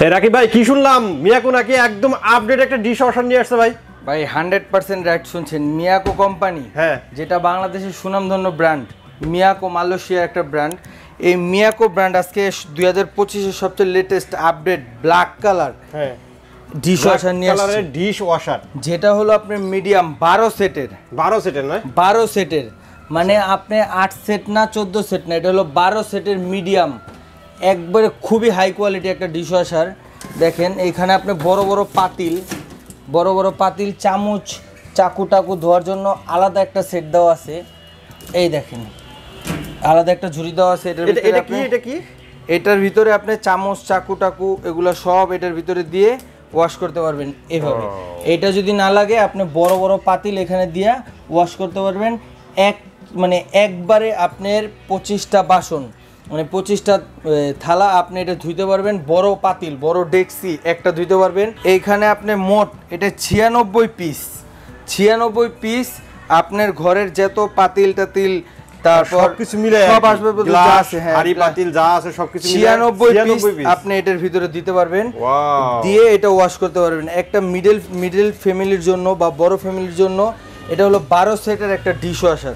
রাকিব ভাই কি শুনলাম মিয়াকো নাকি একদম আপডেট একটা ডিশ ওয়াশার নিয়ে আসছে ভাই? ভাই 100% রাইট শুনছেন। মিয়াকো কোম্পানি, হ্যাঁ, যেটা বাংলাদেশের সুনামধন্য ব্র্যান্ড। মিয়াকো মালয়েশিয়ার একটা ব্র্যান্ড। এই মিয়াকো ব্র্যান্ড আজকে 2025 এর সবচেয়ে লেটেস্ট আপডেট ব্ল্যাক কালার হ্যাঁ ডিশ ওয়াশার নিয়ে আসছে। কালারের ডিশ ওয়াশার, যেটা হলো আপনার মিডিয়াম 12 সেটের। 12 সেটের না? 12 সেটের মানে আপনি 8 সেট না 14 সেট না, এটা হলো 12 সেটের মিডিয়াম। একবারে খুবই হাই কোয়ালিটি একটা ডিশ ওয়াশার। দেখেন এইখানে আপনি বড় বড় পাতিল চামচ চাকু টাকু ধোয়ার জন্য আলাদা একটা সেট দেওয়া আছে। এই দেখেন আলাদা একটা ঝুড়ি দেওয়া আছে। এটা কি এটার ভিতরে আপনি চামচ চাকু টাকু এগুলো সব এটার ভিতরে দিয়ে ওয়াশ করতে পারবেন এভাবে। এটা যদি না লাগে আপনি বড় বড় পাতিল এখানে দিয়ে ওয়াশ করতে পারবেন। একবারে আপনার 25টা বাসন মানে 25টা থালা আপনি এটা ধুইতে পারবেন। বড় পাতিল বড় ডেকসি একটা ধুইতে পারবেন। এইখানে আপনি মোট এটা 96 পিস আপনার ঘরের যত পাতিল টাতিল তারপর সবকিছু মিলে সব আসবে, যা আছে হ্যাঁ হাড়ি পাতিল যা আছে সবকিছু মিলে 96 পিস আপনি এটার ভিতরে দিতে পারবেন। দিয়ে এটা ওয়াশ করতে পারবেন। একটা মিডল ফ্যামিলির জন্য বা বড় ফ্যামিলির জন্য এটা হলো 12 সেটের একটা ডিশ ওয়াশার।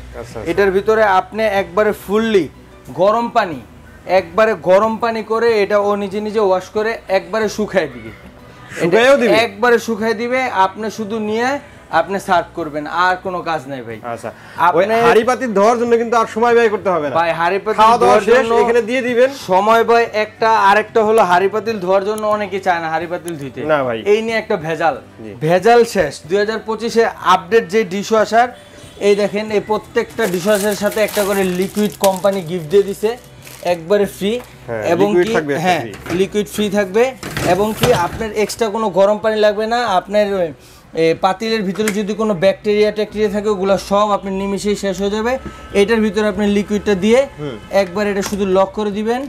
এটার ভিতরে আপনি একবারে ফুললি গরম পানি করে এটা ও নিজে ওয়াশ করে একবারে শুকায় দিবে। একবারে শুকায় দিবে, আপনি শুধু নিয়ে আপনি সার্ভ করবেন, আর কোনো কাজ নাই ভাই। আচ্ছা, ওই হাড়ি পাতিল ধোয়ার জন্য কিন্তু আর সময় ব্যয় করতে হবে না ভাই। হাড়ি পাতিল ধোয়ার জন্য এখানে দিয়ে দিবেন সময় ব্যয় একটা। আরেকটা হলো হাড়ি পাতিল ধোয়ার জন্য অনেকে চায় না হাড়ি পাতিল ধুইতে না ভাই। এই নিয়ে একটা ভেজাল শেষ। 2025 এ আপডেট যে ডিশ ওয়াশার, এই দেখেন এই প্রত্যেকটা ডিশ ওয়াশারের সাথে একটা করে লিকুইড কোম্পানি গিফট দিয়ে দিছে একবারে ফ্রি। এবং কি হ্যাঁ লিকুইড ফ্রি থাকবে। এবং কি আপনার এক্সট্রা কোনো গরম পানি লাগবে না। আপনার পাতিলের ভিতরে যদি কোনো ব্যাকটেরিয়া থাকে ওগুলো সব আপনি নিমিশেই শেষ হয়ে যাবে। এটার ভিতরে আপনি লিকুইডটা দিয়ে একবার এটা শুধু লক করে দিবেন।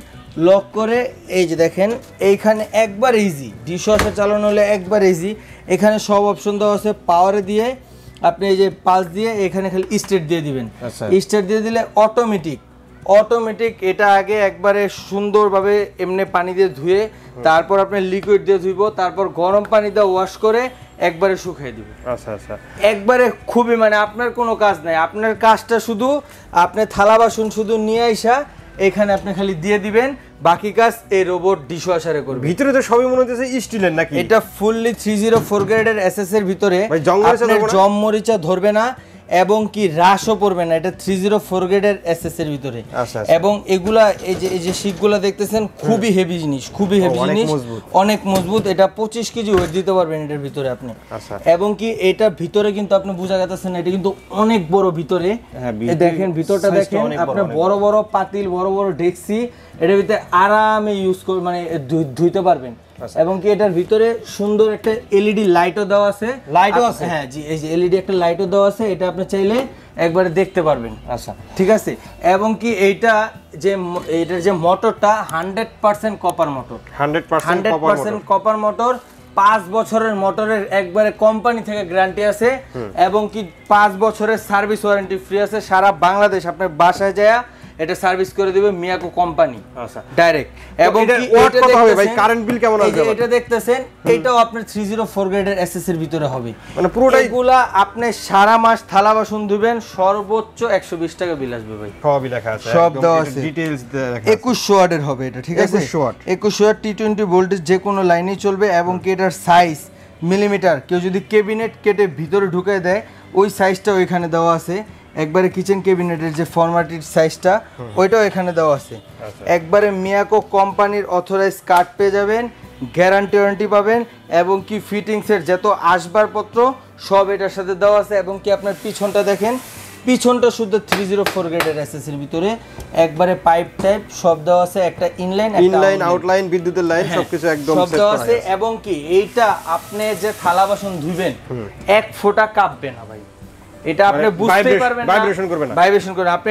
লক করে এই যে দেখেন এইখানে একবার ইজি ডিশ ওয়াশার চালানো হলে একবার ইজি। এখানে সব অপশন দেওয়া আছে। পাওয়ারে দিয়ে আপনি এই যে পালস দিয়ে এখানে খালি স্টার্ট দিয়ে দিবেন। স্টার্ট দিয়ে দিলে অটোমেটিক এটা আগে একবারে সুন্দরভাবে এমনি পানি দিয়ে ধুয়ে তারপর আপনি লিকুইড দিয়ে ধুইব, তারপর গরম পানি দিয়ে ওয়াশ করে একবারে শুকিয়ে দিব। আচ্ছা একবারে খুবই আপনার কোনো কাজ নাই। আপনার কাজটা শুধু আপনি থালা বাসন শুধু নিয়ে আইসা এখানে আপনি খালি দিয়ে দিবেন, বাকি কাজ এই রোবট ডিশ ওয়াশারে করবে। ভিতরে তো সবই মনে হচ্ছে স্টিলের নাকি? এটা ফুললি 304 গ্রেডের এসএস এর ভিতরে জম মরিচা ধরবে না এবং কি হ্রাসও পড়বে না। এটা 304 গ্রেডের এসএস এর ভিতরে। এবং এগুলা এই যে শিকগুলা দেখতেছেন খুবই হেভি জিনিস, অনেক মজবুত। এটা 25 কেজি ওয়েট দিতে পারবেন এটার ভিতরে আপনি। এবং কি এটা ভিতরে কিন্তু আপনি বুঝা যাচ্ছে না, এটা কিন্তু অনেক বড় ভিতরে। দেখেন ভিতরটা দেখেন, আপনি বড় বড় পাতিল বড় বড় ডেকসি এটার ভিতরে আরামে ইউজ করে ধুইতে পারবেন। এবং কি এটার ভিতরে সুন্দর একটা এলইডি লাইটও দেওয়া আছে। হ্যাঁ জি, এই যে এলইডি একটা লাইটও দেওয়া আছে। এটা আপনি চাইলে একবারে দেখতে পারবেন। আচ্ছা ঠিক আছে। এবং কি এটার যে মোটরটা 100% কপার মোটর। 100% copper motor. 5 বছরের মোটরের একবারে কোম্পানি থেকে গ্যারান্টি আছে। এবং কি 5 বছরের সার্ভিস ওয়ারেন্টি ফ্রি আছে। সারা বাংলাদেশ আপনার বাসায় যায় এটা সার্ভিস করে দিবে মিয়াকো কোম্পানি। আচ্ছা ডাইরেক্ট। এবং কি এটা কত হবে ভাই? কারেন্ট বিল কেমন আসবে? এটা দেখতেছেন এটাও আপনার 304 গ্রেডের এসএস এর ভিতরে হবে। পুরোটাই এগুলা আপনি সারা মাস থালা বাসন ধুবেন সর্বোচ্চ 120 টাকা বিল আসবে ভাই। সবই লেখা আছে, সব দেওয়া আছে, ডিটেইলস লেখা আছে। 2100 ওয়াটের হবে এটা, ঠিক আছে? 2100 ওয়াট T20 ভোল্টেজ যে কোনো লাইনেই চলবে। এবং কি এটার সাইজ মিলিমিটার, কেউ যদি ক্যাবিনেট কেটে ভিতরে ঢুকে দেয় ওই সাইজটা ওইখানে দেওয়া আছে। একবারে কিচেন ক্যাবিনেটের যে ফরম্যাটেড সাইজটা ওইটাও এখানে দেওয়া আছে। একবারে মিয়াকো কোম্পানির অথরাইজ কার্ড পেয়ে যাবেন, গ্যারান্টি পাবেন। এবং কি ফিটিংসের যত আসবাবপত্র সব এটার সাথে দেওয়া আছে। এবং কি আপনার পিছনটা দেখেন, পিছনটা শুদ্ধ 304 গ্রেডের এসএস এর ভিতরে একবারে পাইপ টাইপ সব দেওয়া আছে। একটা ইনলাইন আউটলাইন বিদ্যুতের লাইন সবকিছু একদম সব দেওয়া আছে। এবং কি এইটা আপনি যে থালা বাসন ধুইবেন এক ফোঁটা কাঁপবে না ভাই। এটা আপনি বুঝতে পারবেন না, ভাইব্রেশন করবে। আপনি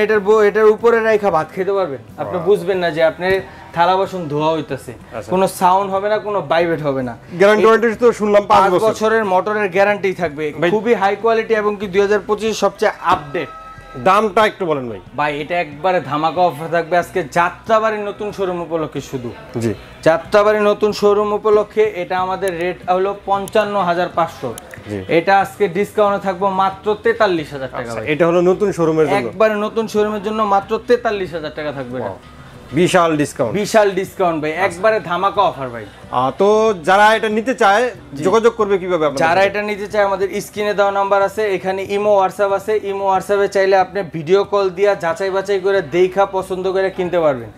এটার উপরে রাখা ভাত খেতে পারবেন, আপনি বুঝবেন না যে আপনার থালা বাসন ধোয়া হইতাছে। কোনো সাউন্ড হবে না, কোনো ভাইব্রেট হবে না। গ্যারান্টি তো শুনলাম 5 বছরের মোটরের গ্যারান্টি থাকবে। খুবই হাই কোয়ালিটি। এবং কি 2025 সবচেয়ে আপডেট দামটা একটু বলেন ভাই। ভাই এটা একবারে ধামাকা অফার থাকবে আজকে যাত্রাবাড়ির নতুন শোরুম উপলক্ষে শুধু। জি, যাত্রাবাড়ির নতুন শোরুম উপলক্ষে এটা আমাদের রেট হলো 55,500। এটা আজকে ডিসকাউন্টে থাকবো মাত্র 43,000 টাকা। এটা হলো নতুন শোরুমের জন্য, একবারে নতুন শোরুমের জন্য মাত্র 43,000 টাকা থাকবে। বিশাল ডিসকাউন্ট, বিশাল ডিসকাউন্ট ভাই, একবারে ধামাকা অফার ভাই। তো যারা এটা নিতে চায় যোগাযোগ করবে কিভাবে আপনাদের যারা সাথে? এটা নিতে চায় আমাদের স্ক্রিনে দেওয়া নাম্বার আছে, এখানে ইমো হোয়াটসঅ্যাপ আছে। ইমো হোয়াটসঅ্যাপে চাইলে আপনি ভিডিও কল দিয়া যাচাই বাছাই করে দেখা পছন্দ করে কিনতে পারবেন।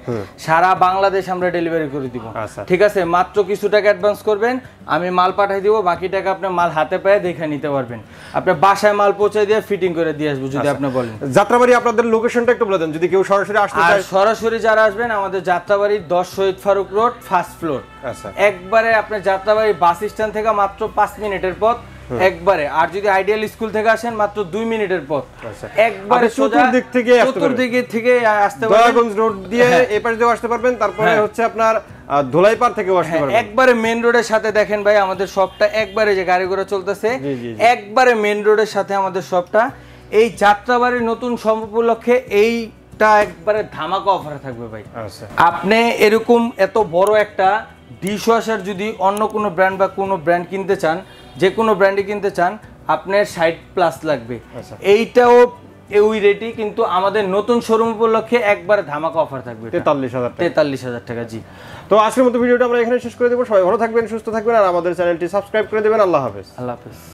সারা বাংলাদেশ আমরা ডেলিভারি করে দিব। আচ্ছা। ঠিক আছে, মাত্র কিছু টাকা অ্যাডভান্স করবেন, আমি মাল পাঠিয়ে দিব, বাকি টাকা আপনি মাল হাতে পায়ে দেখে নিতে পারবেন। আপনি বাসায় মাল পৌঁছে দিয়ে ফিটিং করে দিয়ে আসবো যদি আপনি বলেন। যাত্রাবাড়ি আপনাদের লোকেশনটা একটু বলে দেন যদি কেউ সরাসরি আসতে আর চায়। সরাসরি যারা আসবেন আমাদের যাত্রাবাড়ি 10 শহীদ ফারুক রোড ফার্স্ট ফ্লোর। আচ্ছা, একবারে আপনার যাত্রাবাড়ি বাস স্ট্যান্ড থেকে মাত্র 5 মিনিটের পথ একবারে। আর যদি আইডিয়াল স্কুল থেকে আসেন মাত্র 2 মিনিটের পথ। একবারে চতুর্দিক থেকে আসতে পারবেন। দয়াগঞ্জ রোড দিয়ে এই পাশ দিয়ে আসতে পারবেন, তারপরে হচ্ছে আপনার ধোলাইপাড় থেকেও আসতে পারবেন। একবারে মেইন রোডের সাথে দেখেন ভাই আমাদের শপটা, একবারে যে গাড়ি ঘোড়া চলতেছে একবারে মেইন রোডের সাথে আমাদের শপটা। এই যাত্রাবাড়ির নতুন শপ উপলক্ষে এইটা একবারে ধামাকা অফারে থাকবে ভাই। আচ্ছা, আপনি এরকম এত বড় একটা ডিশওয়াশার যদি অন্য কোনো ব্র্যান্ড বা কোনো ব্র্যান্ড কিনতে চান, যে কোনো ব্র্যান্ডে কিনতে চান, আপনার 60+ লাগবে। এইটাও ওই রেটই, কিন্তু আমাদের নতুন শোরুম উপলক্ষে একবারে ধামাকা অফার থাকবে 43,000 টাকা। জি, তো আজকের মতো ভিডিওটা আমরা এখানে শেষ করে দেবো। সবাই ভালো থাকবেন, সুস্থ থাকবেন, আর আমাদের চ্যানেলটি সাবস্ক্রাইব করে দেবেন। আল্লাহ হাফেজ। আল্লাহ হাফেজ।